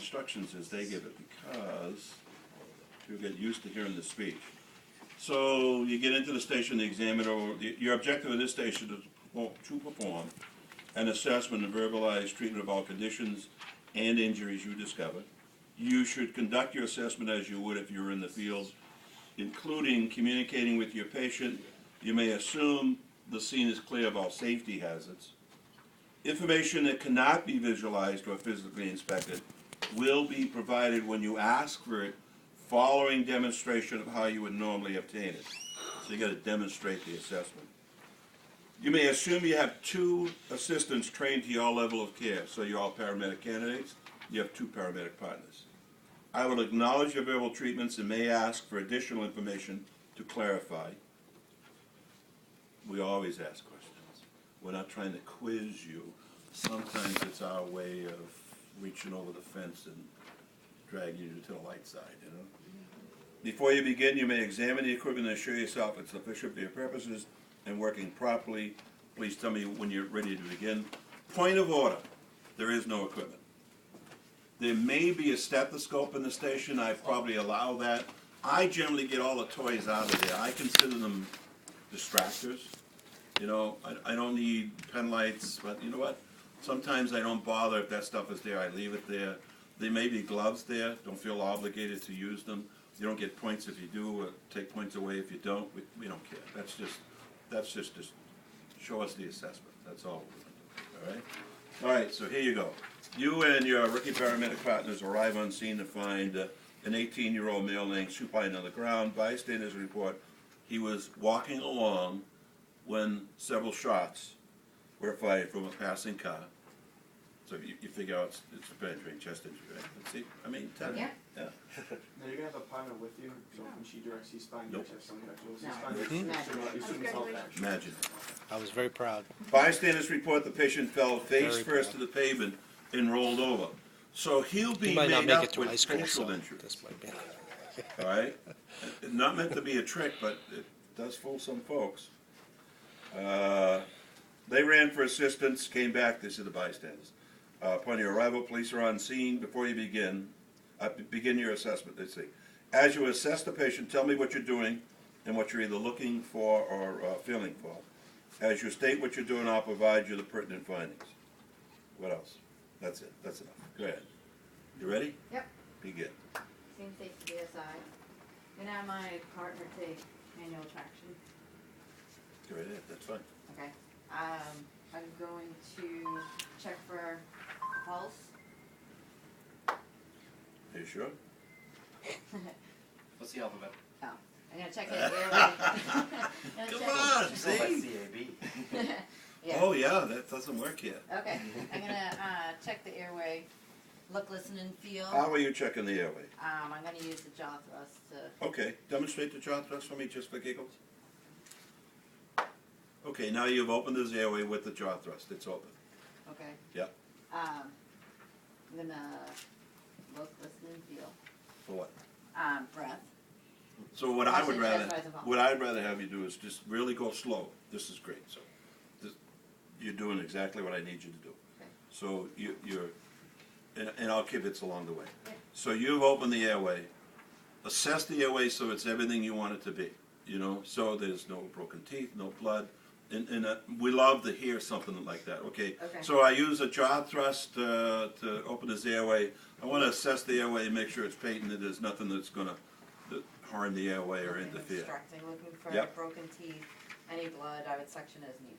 instructions as they give it, because you'll get used to hearing the speech. So you get into the station, the examiner, your objective in this station is to perform an assessment and verbalize treatment of all conditions and injuries you discover. You should conduct your assessment as you would if you were in the field, including communicating with your patient. You may assume the scene is clear of all safety hazards. Information that cannot be visualized or physically inspected will be provided when you ask for it, following demonstration of how you would normally obtain it. So you got to demonstrate the assessment. You may assume you have 2 assistants trained to your level of care. So you're all paramedic candidates. You have 2 paramedic partners. I will acknowledge your verbal treatments and may ask for additional information to clarify. We always ask questions. We're not trying to quiz you. Sometimes it's our way of reaching over the fence and dragging you to the light side, you know. Before you begin, you may examine the equipment and assure yourself it's sufficient for your purposes and working properly. Please tell me when you're ready to begin. Point of order, there is no equipment. There may be a stethoscope in the station. I probably allow that. I generally get all the toys out of there. I consider them distractors. You know, I don't need pen lights, but you know what? Sometimes I don't bother if that stuff is there. I leave it there. There may be gloves there. Don't feel obligated to use them. You don't get points if you do, or take points away if you don't. We don't care. That's just show us the assessment. That's all. All right? All right, so here you go. You and your rookie paramedic partners arrive on scene to find an 18-year-old male laying supine on the ground. Bystanders report he was walking along when several shots were fired from a passing car. So you figure out it's a penetrating chest injury, right? Let's see. I mean, Yeah. Yeah. Now you're gonna have a partner with you, so when she directs you spine, you Nope. have someone that goes No. spine. Mhm. Your students all that. Imagine. I was very proud. Bystanders report the patient fell face Very first proud. to the pavement and rolled over. So he'll be He might not made make up it to high with school, facial so injuries. this might be. All right? Not meant to be a trick, but it does fool some folks. They ran for assistance, came back. This is the bystanders. Upon your arrival, police are on scene. Before you begin your assessment. Let's see. As you assess the patient, tell me what you're doing and what you're either looking for or feeling for. As you state what you're doing, I'll provide you the pertinent findings. What else? That's it. That's enough. Go ahead. You ready? Yep. Begin. Same safety BSI. I'm gonna have my partner take manual traction. Go right ahead. That's fine. Okay. I'm going to check for pulse. Are you sure? What's the alphabet? Oh, I'm gonna check the airway. Come on, see? CAB. Yeah. Oh yeah, that doesn't work yet. Okay. I'm gonna check the airway. Look, listen, and feel. How are you checking the airway? I'm gonna use the jaw thrust to. Okay, demonstrate the jaw thrust for me just for giggles. Okay, now you've opened his airway with the jaw thrust. It's open. Okay. Yep. I'm gonna look, listen, and feel. For what? Breath. So what I would Actually, rather, chest rise and pulse. what I'd rather have you do is just really go slow. This is great. So, you're doing exactly what I need you to do. Okay. So you're, and I'll give it along the way. Yeah. So you've opened the airway. Assess the airway so it's everything you want it to be. You know, so there's no broken teeth, no blood. And we love to hear something like that. Okay. Okay. So I use a jaw thrust to open his airway. I want to assess the airway and make sure it's patent and there's nothing that's going to harm the airway or Looking, interfere. extracting, looking for Yep. broken teeth, any blood. I would section as needed.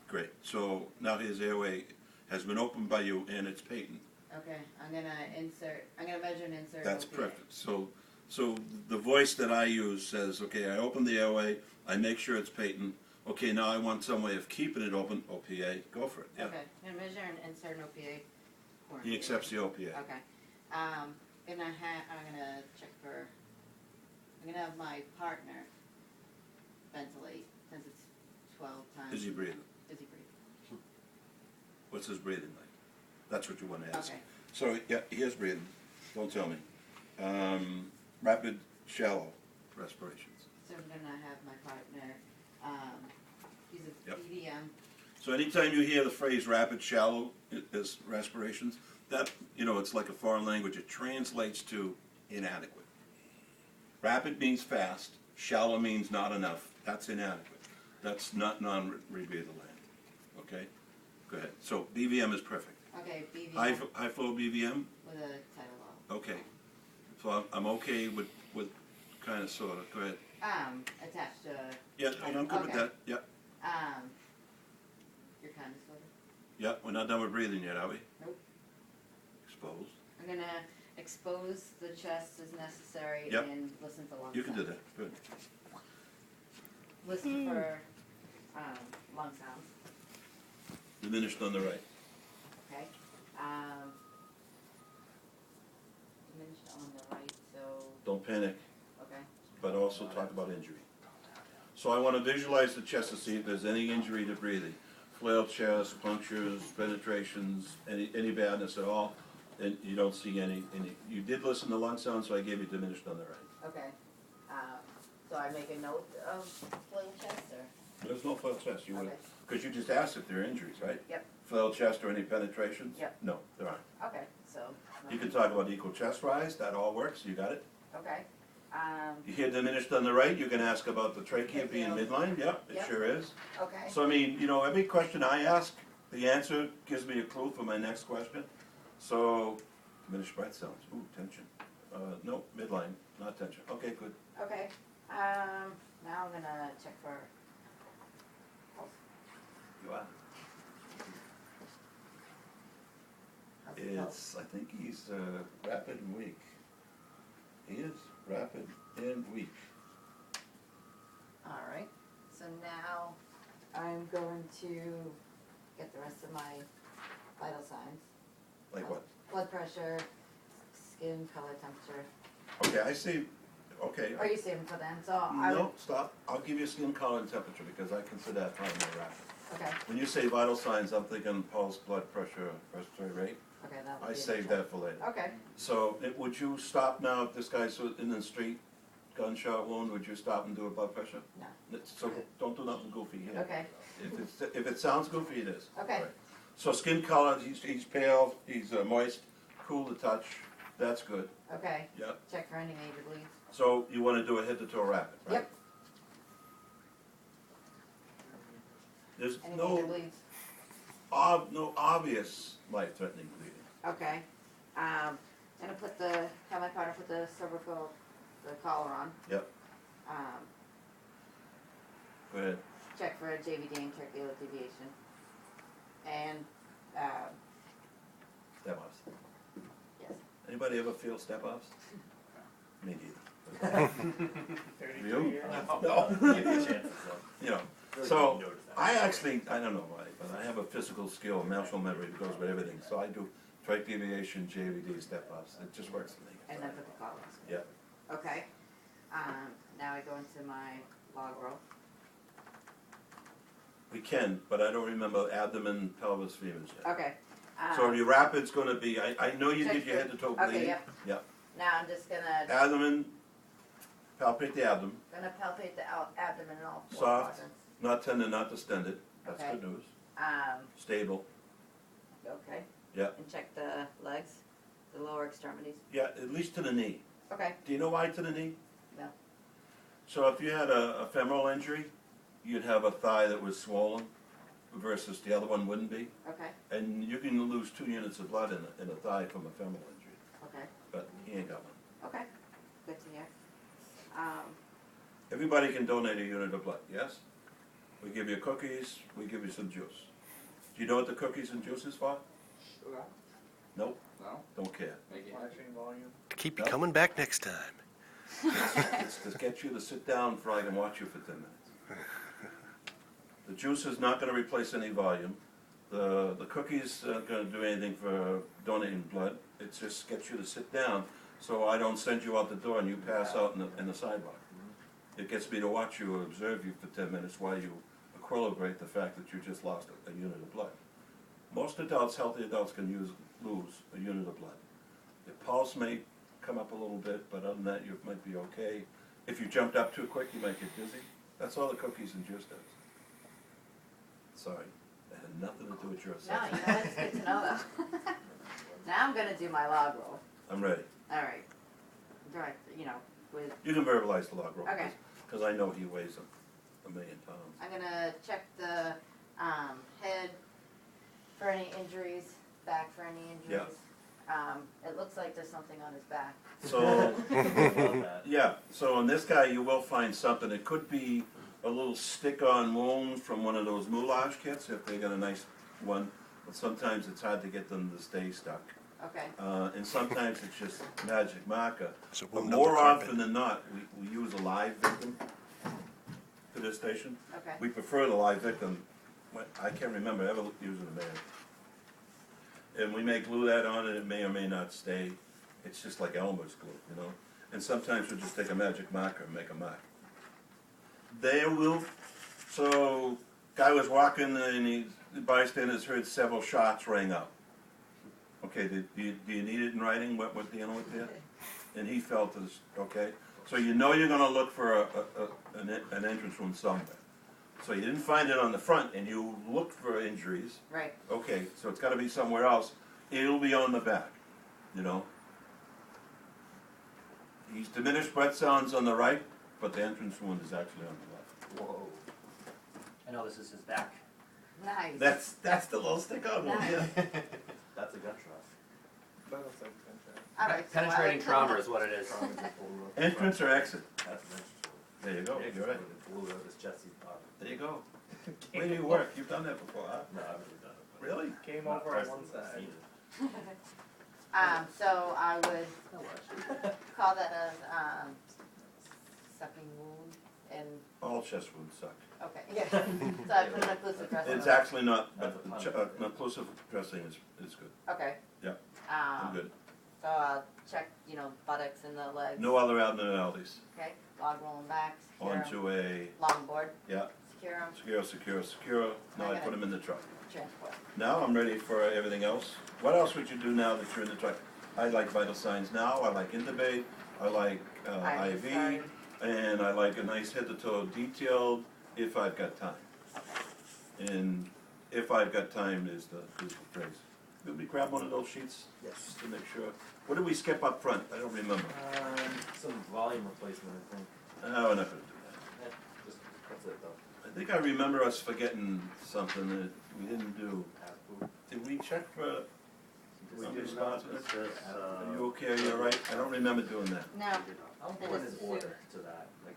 Great. So now his airway has been opened by you and it's patent. Okay. I'm gonna insert. I'm gonna measure and insert. That's OPA. perfect. So the voice that I use says, okay, I open the airway, I make sure it's patent. Okay, now I want some way of keeping it open. OPA, go for it. Yeah. Okay. I'm gonna measure and insert an OPA. He accepts the OPA. Okay. I'm gonna check for. I'm gonna have my partner ventilate since it's 12 times. Is he breathing? Is he breathing? What's his breathing like? That's what you want to ask. Okay. So yeah, he is breathing. Don't tell me. Rapid, shallow respirations. So I'm gonna have my partner. He's a Yep. BDM. So anytime you hear the phrase rapid, shallow as respirations, that, you know, it's like a foreign language, it translates to inadequate. Rapid means fast, shallow means not enough, that's inadequate. That's not non-rebreather land, okay? Go ahead, so BVM is perfect. Okay, BVM High flow BVM, with a tidal low. okay. So I'm okay with kinda sorta, go ahead. Attached to, Yeah, and I'm good with Okay. that, yeah, you're kinda sort of. yeah, we're not done with breathing yet, are we? Nope. Exposed, I'm gonna expose the chest as necessary Yep. and listen for lung you can do sounds. that, good. Listen for, lung sounds, Diminished on the right. okay? Diminished on the right, so, Don't panic, okay, but also talk about injury. So I want to visualize the chest to see if there's any injury to breathing. Flailed chest, punctures, penetrations, any badness at all, and you don't see any, you did listen to lung sounds, so I gave you diminished on the right. okay. So I make a note of flail chest, or? There's no flailed chest, you would, Okay. because you just asked if there are injuries, right? Yep. Flailed chest or any penetrations? Yep. No, there aren't. Okay, so. You can talk about equal chest rise, that all works, you got it? Okay, You hear diminished on the right, you can ask about the trachea being Trachea. midline, yep, it Yep. sure is. okay, So I mean, you know, every question I ask, the answer gives me a clue for my next question. So, diminished breath sounds, ooh, tension. No, midline, not tension, okay, good. okay. Now I'm gonna check for pulse. You are. How's the pulse? It's, I think he's rapid and weak. He is rapid and weak. All right, so now I'm going to get the rest of my vital signs. Like what? Blood pressure, skin color, temperature. Okay, I see, okay. Are you saving for then? So I would, No, stop. I'll give you skin color and temperature because I consider that part of my rapid. okay, When you say vital signs, I'm thinking pulse, blood pressure, respiratory rate. okay, that would I be. saved that for later. Okay, So, would you stop now if this guy's in the street, gunshot wound, would you stop and do a blood pressure? no, So, don't do nothing goofy here. okay, If it sounds goofy, it is. Okay. All right. So skin color, he's pale, he's moist, cool to touch, that's good, okay. yep. Check for any major bleeds. So you wanna do a head to toe rapid, right? Yep. There's Any major no, bleeds? no obvious life-threatening bleeding. Okay. Gonna have my partner put the cervical, the collar on. Yep, go ahead. Check for a JVD and tracheal deviation. And, Step-ups. yes. Anybody ever feel step-ups? Me neither. 32 You? years? No. Give you a chance to slow. You know, Really so, didn't notice that. I actually, I don't know why, but I have a physical skill, muscle memory that goes with everything, so I do trach deviation, JVD, step-ups, it just works for me. And then put the collar on. Yep. Okay. Now I go into my log roll. We can, but I don't remember abdomen, pelvis, femurs yet. Okay. So your rapid's gonna be, I know you check did your for- head to toe okay, bleeding. yep. Yep. Now I'm just gonna Abdomen, palpate the abdomen, palpate the abdomen in all four Soft. quadrants. not tender, not distended, that's Okay. good news. Um, Stable, okay. Yep. And check the legs, the lower extremities. yeah, at least to the knee. Okay. Do you know why to the knee? No. So if you had a femoral injury, you'd have a thigh that was swollen versus the other one wouldn't be. Okay. And you can lose 2 units of blood in a thigh from a femoral injury, Okay. but he ain't got one. Okay. Good to hear. Everybody can donate a unit of blood, yes? We give you cookies, we give you some juice. Do you know what the cookies and juice is for? Sugar? Nope, No? don't care. Flashing volume? To keep you Yep. coming back next time. It's to get you to sit down so I can watch you for 10 minutes. The juice is not gonna replace any volume. The cookies aren't gonna do anything for donating blood. It just gets you to sit down so I don't send you out the door and you pass out in the sidewalk. It gets me to watch you or observe you for 10 minutes while you equilibrate the fact that you just lost a unit of blood. Most adults, healthy adults, can lose a unit of blood. Your pulse may come up a little bit, but other than that, you might be okay. If you jumped up too quick, you might get dizzy. That's all the cookies and juice does. Sorry, that had nothing to do with your No, assessment. you know, it's good to know though. Now I'm gonna do my log roll. I'm ready. All right. Direct, you know, with, You can verbalize the log roll. Okay. Because I know he weighs a million pounds. I'm gonna check the, head for any injuries, back for any injuries. It looks like there's something on his back. So, that. yeah, so on this guy, you will find something. It could be a little stick-on wound from one of those moulage kits, if they got a nice one. But sometimes it's hard to get them to stay stuck. Okay, And sometimes it's just magic marker. It's a But wound on the more carpet. often than not, we use a live victim for this station. okay. We prefer the live victim. I can't remember ever using a man. And we may glue that on and it may or may not stay. It's just like Elmer's glue, you know? And sometimes we'll just take a magic marker and make a mark. They will, so guy was walking and the bystanders heard several shots ring out. Okay, do you need it in writing, what we're dealing with here? And he felt this, okay? So you know you're gonna look for an entrance wound somewhere. So you didn't find it on the front and you looked for injuries. Right, Okay, so it's gotta be somewhere else. It'll be on the back, you know? He's diminished breath sounds on the right, but the entrance wound is actually on the left. Whoa. I know this is his back. nice. That's the little stick on one, yeah. That's a gunshot. That looks like a contract. All right, so Penetrating I- trauma is what it is. Entrance or exit? That's an entrance. There you go, Yeah, you're right. it blew out his chest, he thought. There you go. Where do you work? You've done that before, huh? No, I've never done it. but Really? Came not over on personally, one but I've side. seen it. So I would No, actually. call that a, sucking wound and, All chest wounds suck. okay, yeah. So I put an occlusive dressing. It's actually not, That's but a pun. an occlusive dressing is good. Okay. Yeah, I'm good. So I'll check, you know, buttocks and the legs. No other abnormalities. Okay, log rolling back, secure 'em. Onto a, Longboard, yeah, secure 'em, secure. Now I put them in the truck. transport. Now I'm ready for everything else. What else would you do now that you're in the truck? I like vital signs now, I like intubate, I like IV, started. and I like a nice head to toe detailed if I've got time. And if I've got time is the phrase. Did we grab one of those sheets? Yes. Just to make sure. What did we skip up front? I don't remember. Some volume replacement, I think. No, we're not gonna do that. Just, that's it though. I think I remember us forgetting something that we didn't do. Half boot. Did we check for, We I'm did responsible? not. Are you okay, you're right? I don't remember doing that. No, I'll It put is an order to that, like.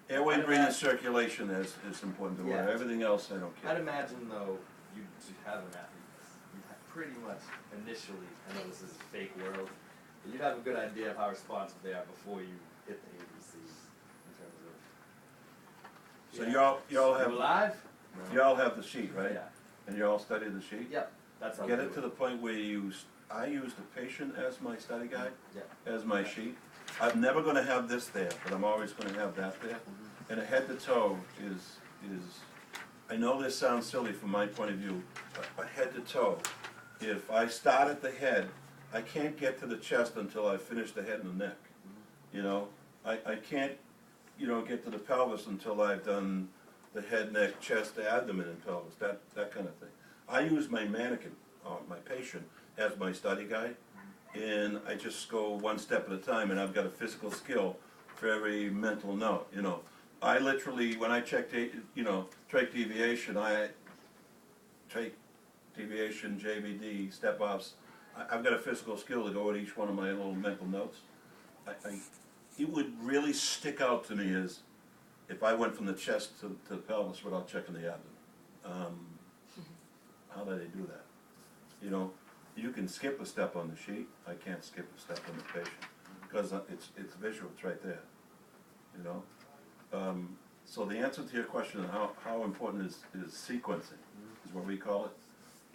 Airway, I'd breathing, imagine- circulation is important to order. Yeah. Everything else, I don't I'd care. imagine though, you have an athlete, you pretty much initially, I know this is a fake world, but you have a good idea of how responsive they are before you hit the ABCs in terms of. So Yeah. y'all You have, alive? No. y'all have the sheet, right? Yeah, And you all study the sheet? yep, that's how. Get we it do to the point where I use the patient as my study guide, Yeah. as my sheet. I'm never gonna have this there, but I'm always gonna have that there. And a head to toe is, I know this sounds silly from my point of view, but a head to toe, if I start at the head, I can't get to the chest until I finish the head and the neck. You know, I can't, you know, get to the pelvis until I've done the head, neck, chest, the abdomen and pelvis, that kind of thing. I use my mannequin, my patient, as my study guide, and I just go one step at a time, and I've got a physical skill for every mental note, you know. I literally, when I check, you know, trach deviation, trach deviation, JVD, step-offs, I've got a physical skill to go at each one of my little mental notes. It would really stick out to me as if I went from the chest to the pelvis without checking the abdomen. How do they do that? You know, you can skip a step on the sheet, I can't skip a step on the patient, because it's visual, it's right there, you know? So the answer to your question, how important is sequencing, is what we call it.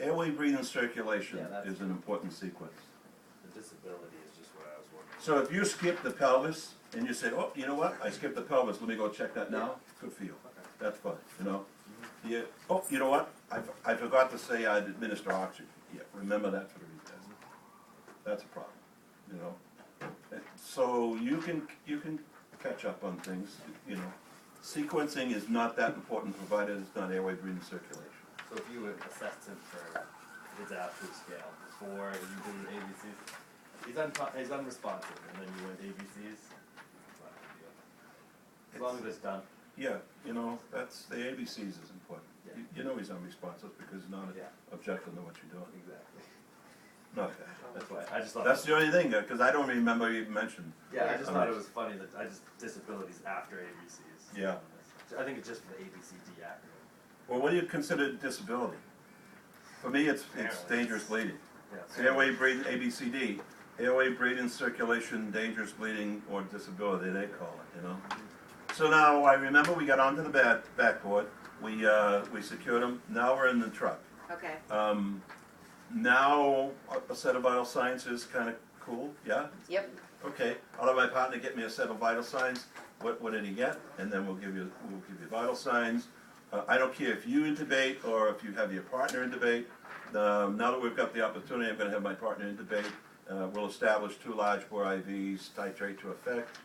Airway, breathing, circulation Yeah, that's- is an important sequence. The disability is just what I was working So if you skip the pelvis, and you say, oh, you know what, I skipped the pelvis, let me go check that now, good for you, Okay. that's fine, you know? Yeah, oh, you know what, I forgot to say I'd administer oxygen, yeah, remember that for the retest. That's a problem, you know? And so you can catch up on things, you know? Sequencing is not that important provided it's not airway, breathing, circulation. So if you would assess him for it's after scale. Before you do ABCs, he's unresponsive, and then you went ABCs. It's not a big deal. As long as it's done. Yeah, you know, that's, the ABCs is important. Yeah. You know he's unresponsive because he's not Yeah. objecting to what you're doing. Exactly. No, That's why I just thought. that's the only thing, because I don't remember you mentioned. Yeah, I just thought it was funny that disabilities after ABCs. Yeah. I think it's just for the ABCD acronym. Well, what do you consider disability? For me, it's Apparently. dangerous bleeding. Yeah. It's airway breathing, ABCD, airway breathing, circulation, dangerous bleeding, or disability, they call it, you know? So now, I remember we got onto the backboard, we secured them, now we're in the truck. Okay, Now, a set of vital signs is kinda cool, yeah? yep, Okay, I'll have my partner get me a set of vital signs. What did he get? And then we'll give you vital signs. I don't care if you intubate or if you have your partner intubate. Now that we've got the opportunity, I'm gonna have my partner intubate. We'll establish 2 large bore IVs, titrate to effect.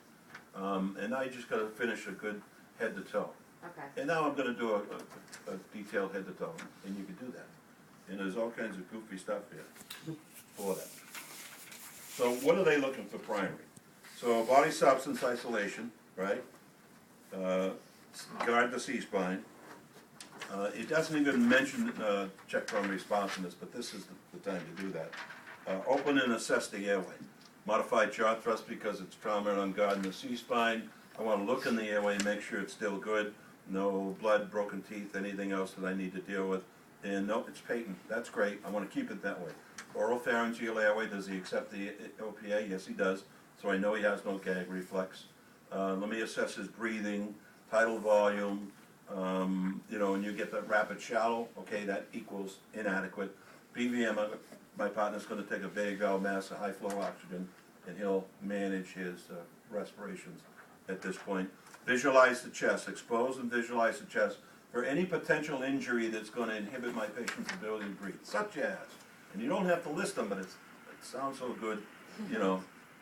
And now you just gotta finish a good head to toe. okay. And now I'm gonna do a detailed head to toe, and you can do that. And there's all kinds of goofy stuff here for that. So what are they looking for primary? So body substance isolation, right? Guard the C-spine. It doesn't even mention check for responsiveness, but this is the time to do that. Open and assess the airway. Modified jaw thrust because it's trauma and unguarded in the C-spine. I want to look in the airway, make sure it's still good. No blood, broken teeth, anything else that I need to deal with. And no, it's patent. That's great. I want to keep it that way. Oral pharyngeal airway, does he accept the OPA? Yes, he does. So I know he has no gag reflex. Let me assess his breathing, tidal volume, you know, and you get the rapid shallow, okay, that equals inadequate. BVM, my partner's gonna take a vague valve mask, a high flow oxygen, and he'll manage his respirations at this point. Visualize the chest, expose and visualize the chest for any potential injury that's gonna inhibit my patient's ability to breathe, such as, and you don't have to list them, but it sounds so good, you know,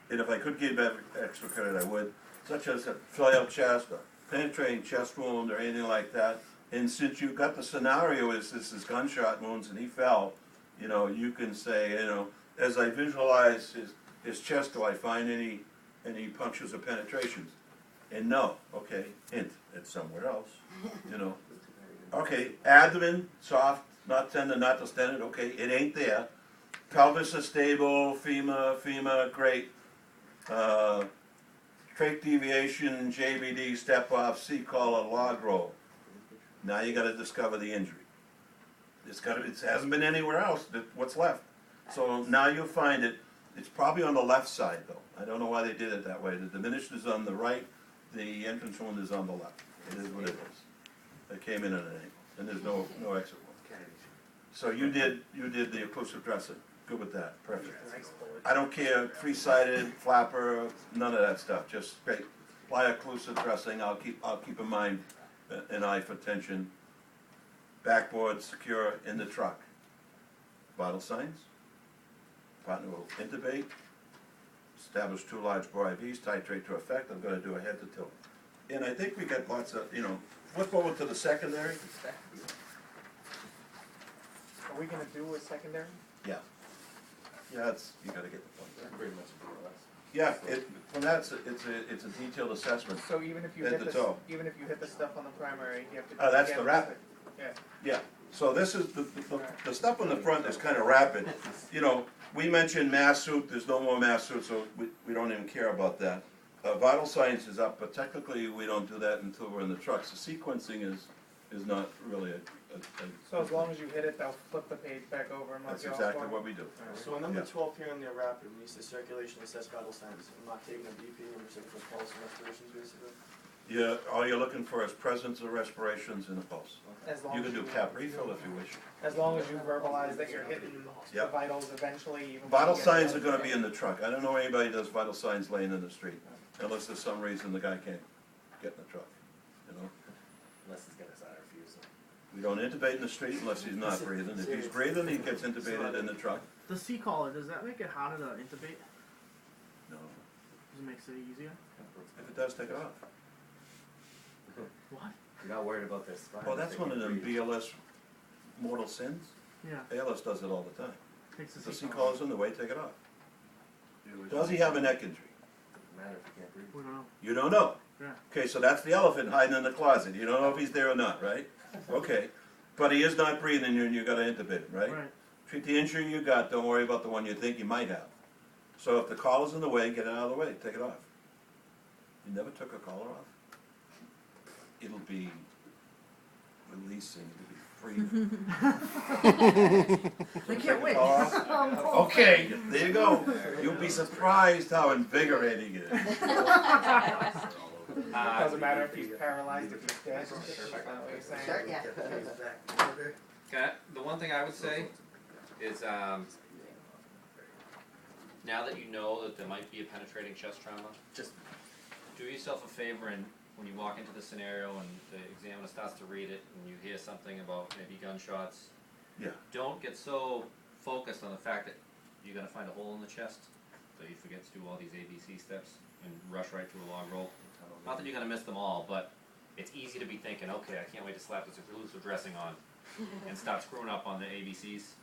and if I could give extra credit, I would, such as a flail chest, a penetrating chest wound, or anything like that. And since you've got the scenario is this is gunshot wounds and he fell, you know, you can say, you know, as I visualize his chest, do I find any punctures or penetrations? And no, okay, hint, it's somewhere else, you know. Okay, abdomen, soft, not tender, not distended, okay, it ain't there. Pelvis is stable, femur, great. Trach deviation, JBD, step off, C-collar, log roll. Now you gotta discover the injury. It hasn't been anywhere else, what's left. So now you'll find it, it's probably on the left side though. I don't know why they did it that way. The diminished is on the right, the entrance wound is on the left. It is what it is. It came in at an angle, and there's no exit wound. So you did the occlusive dressing. Good with that, perfect. I don't care, 3-sided, flapper, none of that stuff, just straight. Apply occlusive dressing, I'll keep in mind an eye for tension. Backboard secure in the truck. Vital signs. Partner will intubate. Establish 2 large bore IVs, titrate to effect. I'm gonna do a head to toe. And I think we got lots of, you know, flip over to the secondary. Are we gonna do a secondary? Yeah. Yeah, you gotta get the point. Pretty much more or less. Yeah, from that, it's a detailed assessment. So even if you Head hit to the, toe. even if you hit the stuff on the primary, you have to. Oh, that's you the have rapid. to- Yeah. Yeah, so this is, the stuff on the front is kinda rapid. You know, we mentioned mass suit, there's no more mass suit, so we don't even care about that. Vital signs is up, but technically we don't do that until we're in the trucks. The sequencing is not really a So as long as you hit it, they'll flip the page back over and mark that's you off exactly for it? what we do. So on number Yeah. 12 here on the rapid, when you say circulation, assess vital signs, I'm not taking a BP, I'm just looking for pulse and respirations basically. Yeah, all you're looking for is presence of respirations and a pulse. As long You as can do cap refill if you wish. As long as you verbalize that you're hitting the Yep. vitals eventually. even when Vital you get signs there. are gonna be in the truck. I don't know anybody that does vital signs laying in the street, unless there's some reason the guy can't get in the truck, you know? Unless he's got his eye refusal. We don't intubate in the street unless he's not breathing. If he's breathing, he gets intubated in the truck. The C-collar, does that make it harder to intubate? No, Does it make it easier? if it does, take it off. What? You're not worried about their spine. Well, that's they one can of them breathe. BLS mortal sins. Yeah. ALS does it all the time. Takes the If the seat C-collar's in the way, take it off. Do it. Does he have a neck injury? Doesn't matter if you can't breathe. We don't know. You don't know. Yeah. Okay, so that's the elephant hiding in the closet. You don't know if he's there or not, right? Okay. But he is not breathing and you gotta intubate him, right? Right. Treat the injury you got, don't worry about the one you think you might have. So if the collar's in the way, get it out of the way, take it off. You never took a collar off? It'll be releasing, it'll be freeing. I can't wait. Okay, there you go. You'll be surprised how invigorating it is. It doesn't matter if he's paralyzed, if he's dead. Is that what you're saying? Yeah. Okay, the one thing I would say is, now that you know that there might be a penetrating chest trauma, just do yourself a favor and when you walk into the scenario and the examiner starts to read it and you hear something about maybe gunshots, Yeah. don't get so focused on the fact that you're gonna find a hole in the chest, so you forget to do all these ABC steps and rush right through a log roll. Not that you're gonna miss them all, but it's easy to be thinking, okay, I can't wait to slap this exclusive dressing on and stop screwing up on the ABCs.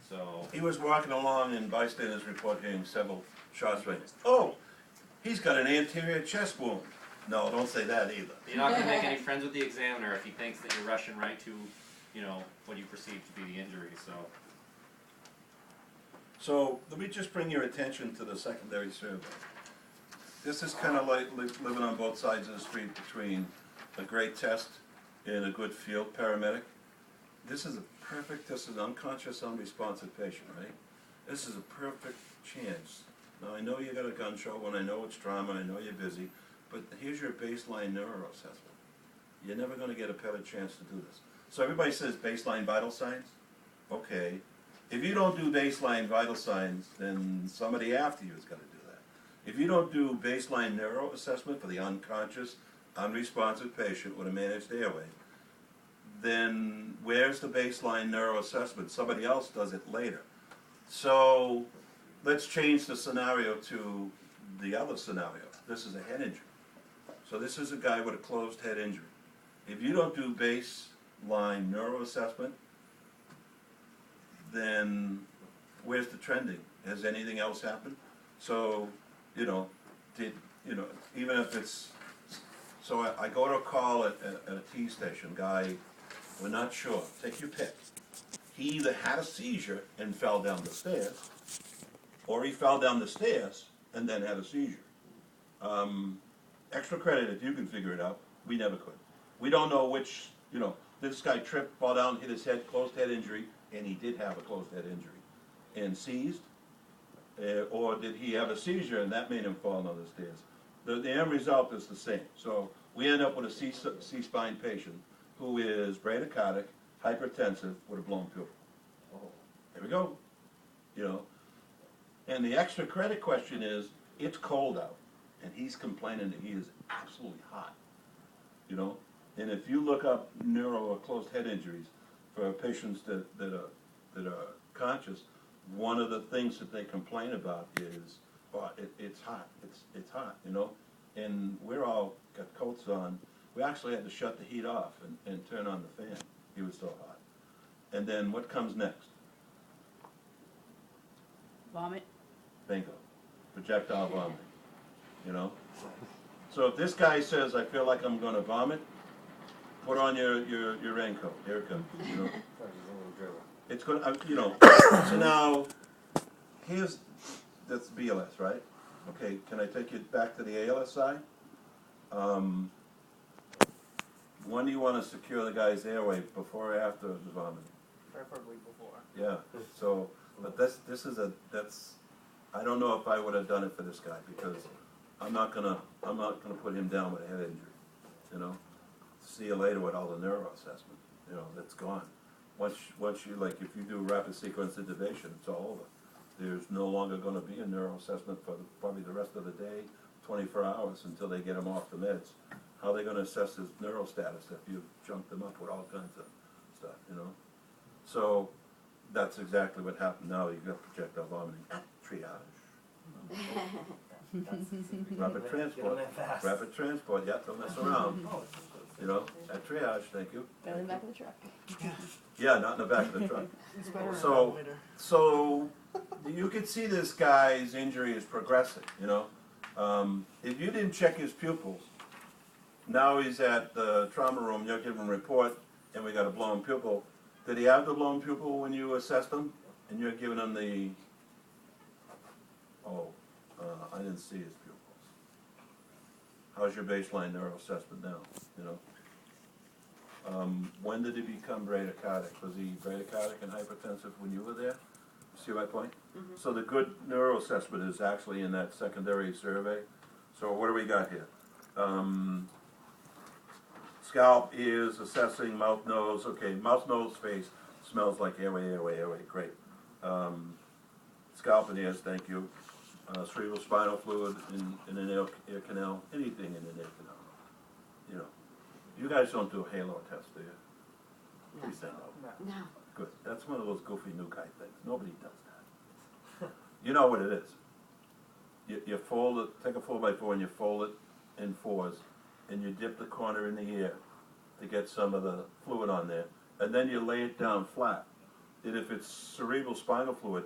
So, He was walking along and bystanders report hearing several shots rang. Oh, he's got an anterior chest wound. No, don't say that either. you're not gonna make any friends with the examiner if he thinks that you're rushing right to, you know, what you perceive to be the injury, so. So let me just bring your attention to the secondary survey. This is kind of like living on both sides of the street between a great test and a good field paramedic. This is an unconscious, unresponsive patient, right? This is a perfect chance. Now, I know you got a gun show, and I know it's trauma, I know you're busy, but here's your baseline neuro assessment. You're never gonna get a better chance to do this. So everybody says baseline vital signs? Okay. If you don't do baseline vital signs, then somebody after you is gonna do that. If you don't do baseline neuro assessment for the unconscious, unresponsive patient with a managed airway, then where's the baseline neuro assessment? Somebody else does it later. So let's change the scenario to the other scenario. This is a head injury. So this is a guy with a closed head injury. If you don't do baseline neuro assessment, then where's the trending? Has anything else happened? So, even if it's, so I go to a call at a T station, guy, we're not sure, take your pick. He either had a seizure and fell down the stairs, or he fell down the stairs and then had a seizure. Extra credit if you can figure it out, we never could. We don't know which, this guy tripped, fall down, hit his head, closed head injury, and he did have a closed head injury, and seized, or did he have a seizure and that made him fall down the stairs? The end result is the same. So we end up with a C-spine patient who is bradycardic, hypertensive, with a blown pupil. There we go. And the extra credit question is, it's cold out, and he's complaining that he is absolutely hot. And if you look up neuro or closed head injuries for patients that are conscious, one of the things that they complain about is, it's hot, it's hot, and we're all got coats on. We actually had to shut the heat off and turn on the fan. He was so hot. And then what comes next? Vomit. Bingo. Projectile vomiting, So if this guy says, I feel like I'm gonna vomit, put on your raincoat, here it comes, It's gonna, so now, that's BLS, right? Okay, can I take you back to the ALS side? When do you wanna secure the guy's airway, before or after the vomiting? Preferably before. Yeah, so, but that's, I don't know if I would have done it for this guy, because I'm not gonna put him down with a head injury, See you later with all the neuro assessment, that's gone. Once you, like, if you do rapid sequence intubation, it's all over. There's no longer gonna be a neuro assessment for probably the rest of the day, 24 hours, until they get him off the meds. How are they gonna assess his neuro status if you've junked him up with all kinds of stuff, So, that's exactly what happened now. You've got projectile vomiting, triage. Rapid transport, yeah, don't mess around. you know, at triage, thank you. Go in the back of the truck. Yeah, not in the back of the truck. It's better in an So- elevator. So, you can see this guy's injury is progressing, you know? If you didn't check his pupils, now he's at the trauma room, you're giving him a report, and we got a blown pupil. Did he have the blown pupil when you assessed him? And you're giving him the, I didn't see his pupils. How's your baseline neural assessment now, you know? When did he become bradycardic? Was he bradycardic and hypertensive when you were there? See my point? So the good neuro assessment is actually in that secondary survey. So what do we got here? Scalp, ears, assessing, mouth, nose. Okay, mouth, nose, face, smells like airway, great. Scalp and ears, thank you. Cerebral spinal fluid in an ear canal, anything in an ear canal. You know, you guys don't do a halo test, do you? No. Please say no. No. Good. That's one of those goofy new guy things. Nobody does that. You know what it is. You fold it, take a 4x4 and you fold it in fours, and you dip the corner in the ear to get some of the fluid on there, and then you lay it down flat. And if it's cerebral spinal fluid,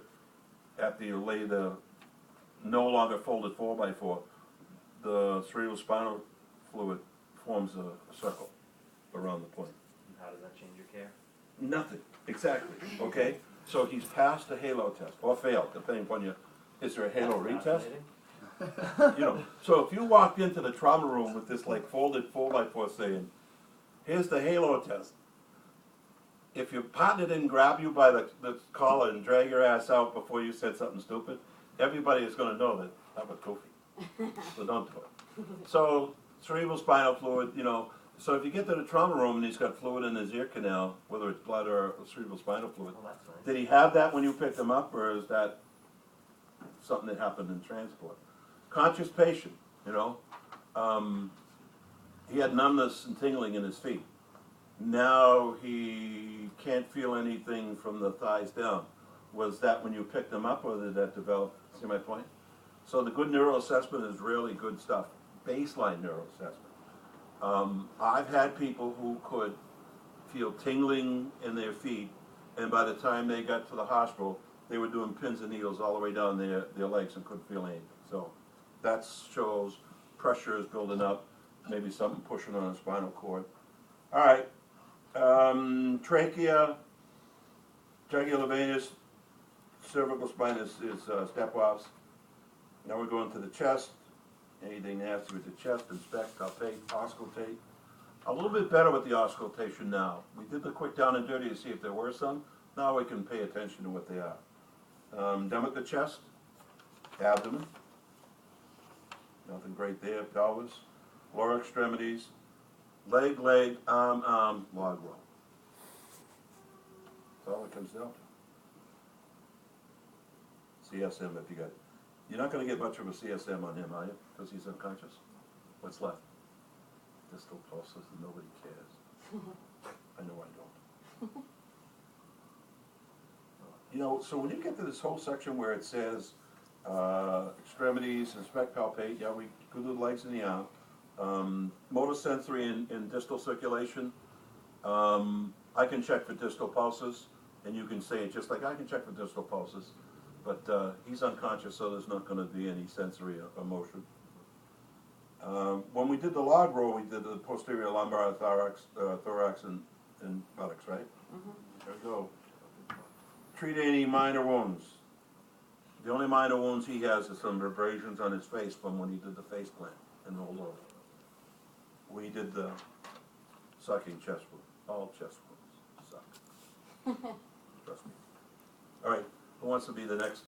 after you lay the no longer folded 4x4, the cerebral spinal fluid forms a circle around the point. And how does that change your care? Nothing, exactly, okay? So he's passed the halo test, or failed, depending upon your, is there a halo retest? You know, so if you walked into the trauma room with this like folded 4x4 saying, here's the halo test. If your partner didn't grab you by the collar and drag your ass out before you said something stupid, everybody is gonna know that was goofy. So don't do it. So cerebral spinal fluid, you know, so if you get to the trauma room and he's got fluid in his ear canal, whether it's blood or cerebral spinal fluid, Well, that's nice. did he have that when you picked him up, or is that something that happened in transport? Conscious patient, you know, he had numbness and tingling in his feet. Now he can't feel anything from the thighs down. Was that when you picked him up, or did that develop? See my point? So the good neural assessment is really good stuff. Baseline neural assessment. I've had people who could feel tingling in their feet, and by the time they got to the hospital, they were doing pins and needles all the way down their legs and couldn't feel anything. So that shows pressure is building up, maybe something pushing on a spinal cord. All right, trachea, jugular cervical spine is step-offs. Now we're going to the chest. Anything nasty with the chest, inspect, palpate, auscultate. A little bit better with the auscultation now. We did the quick down and dirty to see if there were some. Now we can pay attention to what they are. Done with the chest, abdomen. Nothing great there. Pelvis, lower extremities, leg, arm, log roll. That's all it comes down to. CSM if you got. You're not going to get much of a CSM on him, are you? Because he's unconscious. What's left? Distal pulses, and nobody cares. I know I don't. You know, so when you get to this whole section where it says extremities, inspect, palpate, yeah, we go to the legs and the arm. Motor sensory and distal circulation. I can check for distal pulses, and you can say it just like I can check for distal pulses. But he's unconscious, so there's not going to be any sensory emotion. When we did the log roll, we did the posterior lumbar, thorax, and buttocks, right? There we go. Treat any minor wounds. The only minor wounds he has is some abrasions on his face from when he did the face plant and rolled over. We did the sucking chest wound. All chest wounds suck. Trust me. All right. Who wants to be the next